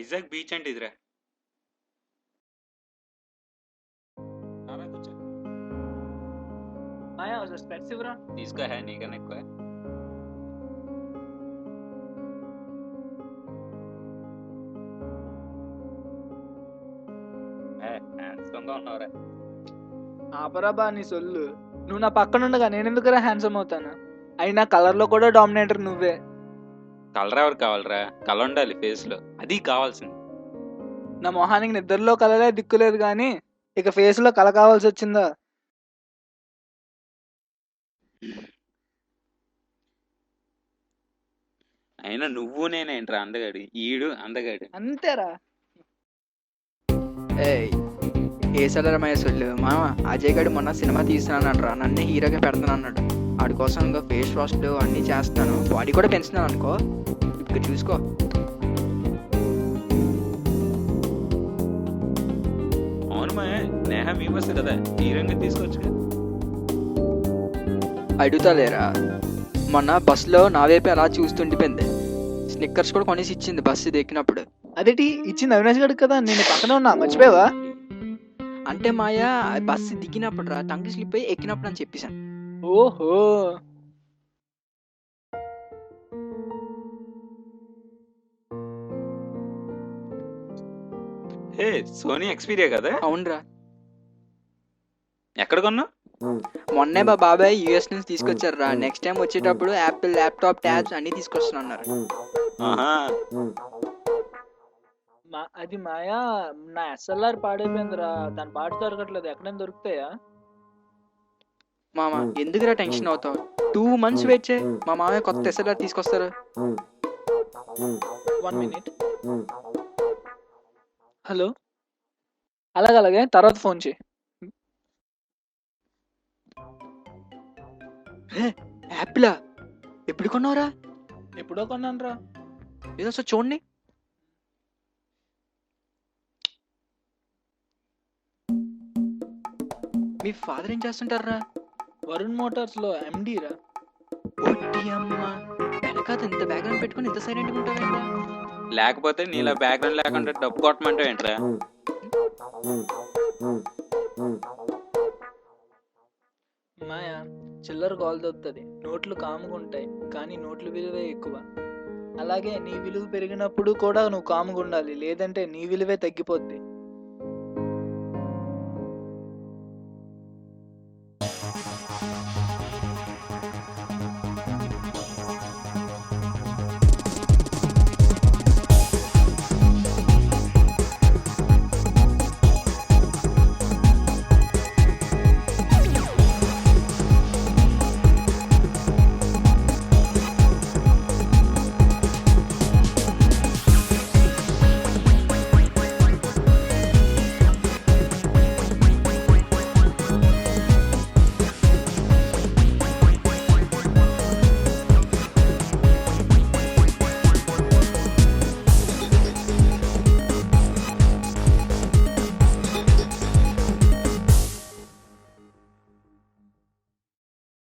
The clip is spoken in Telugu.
వైజాగ్ బీచ్ అంటే ఇదిరా. కూర్చో. మాయా స్పెట్స్ ఇవ్వరా. తీసుకో, నీకన్నా ఎక్కువ. ఉన్నావురా. ఆపరాబా నీ సొల్లు. నువ్వు నా పక్కన ఉండగా నేను ఎందుకురా హ్యాండ్సమ్ అవుతాను? అయినా కలర్ లో కూడా డామినేటర్ నువ్వే. కలర్ ఎవరు కావాలరా? కలర్ ఉండాలి ఫేస్ లో, అది కావాల్సింది. నా మొహానికి నిద్రలో కలలే దిక్కులేదు కానీ ఇక ఫేస్ లో కల కావాల్సి వచ్చిందా? అయినా నువ్వు నేనేంట్రా అందగాడి, ఈడు అందగాడి. అంతేరా. ఏసలరమయ్య సొల్లు మామ. అజయ్ గడు మొన్న సినిమా తీస్తున్నానట్రా, నన్నే హీరోగా పెడతాను అన్నాడు. వాడి కోసం ఇంకా ఫేస్ వాష్లు అన్నీ చేస్తున్నాను, బాడీ కూడా పెంచుతున్నాను అనుకో. ఇక్కడ చూసుకో. అవును మా నేహ మీ బస్ కదా, హీరోయిన్ తీసుకోవచ్చు. అడుగుతాలేరా, మొన్న బస్సులో నా వైపు అలా చూస్తుండిపోయింది. స్నిక్కర్స్ కూడా కొనేసి ఇచ్చింది బస్సు ఎక్కినప్పుడు. అదేటి ఇచ్చింది అవినాష్ గడికి కదా, నేను పక్కనే ఉన్నా, మర్చిపోయావా? అంటే మాయా బస్సు దిగినప్పుడు రా, టంగ్ స్లిప్ అయ్యి ఎక్కినప్పుడు అని చెప్పేశాను. ఓహో. ఏ సోనీ ఎక్స్పీరియా కదా? అవునరా. ఎక్కడ కొన్నా? మొన్నే మా బాబాయ్ యూఎస్ నుంచి తీసుకొచ్చారు రా. నెక్స్ట్ టైం వచ్చేటప్పుడు యాపిల్ ల్యాప్టాప్ ట్యాబ్స్ అన్ని తీసుకొస్తున్నారు. అది మాయా, నా ఎస్ఎల్ఆర్ పాడైపోయిందిరా, దాని పాటు దొరకట్లేదు, ఎక్కడైనా దొరుకుతాయా? మామ ఎందుకురా టెన్షన్ అవుతావు? 2 months వెయిట్ చేయి, మా మామయ్య కొత్త ఎస్ఎల్ఆర్ తీసుకొస్తారు. 1 minute. హలో, అలాగే తర్వాత ఫోన్ చేయి. యాపిలా ఎప్పుడు కొన్నావురా? ఎప్పుడో కొన్నాను రా. ఏదో సార్ చూడండి. మీ ఫాదర్ ఏం చేస్తుంటారా? వరుణ్ మోటార్స్ లో ఎండి రా. అమ్మా, వెనకాత ఇంత బ్యాక్గ్రౌండ్ పెట్టుకుని ఇంత సైలెంట్గా ఉంటావేంట్రా? లేకపోతే నీలా బ్యాక్గ్రౌండ్ లేకుండా డబ్బు కొట్టమంటావు ఏంట్రా? మాయా, చిల్లర కాల్ దొరుకుతుంది, నోట్లు కాముగుంటాయి, కానీ నోట్ల విలువే ఎక్కువ. అలాగే నీ విలువ పెరిగినప్పుడు కూడా నువ్వు కాముగా ఉండాలి, లేదంటే నీ విలువే తగ్గిపోద్ది.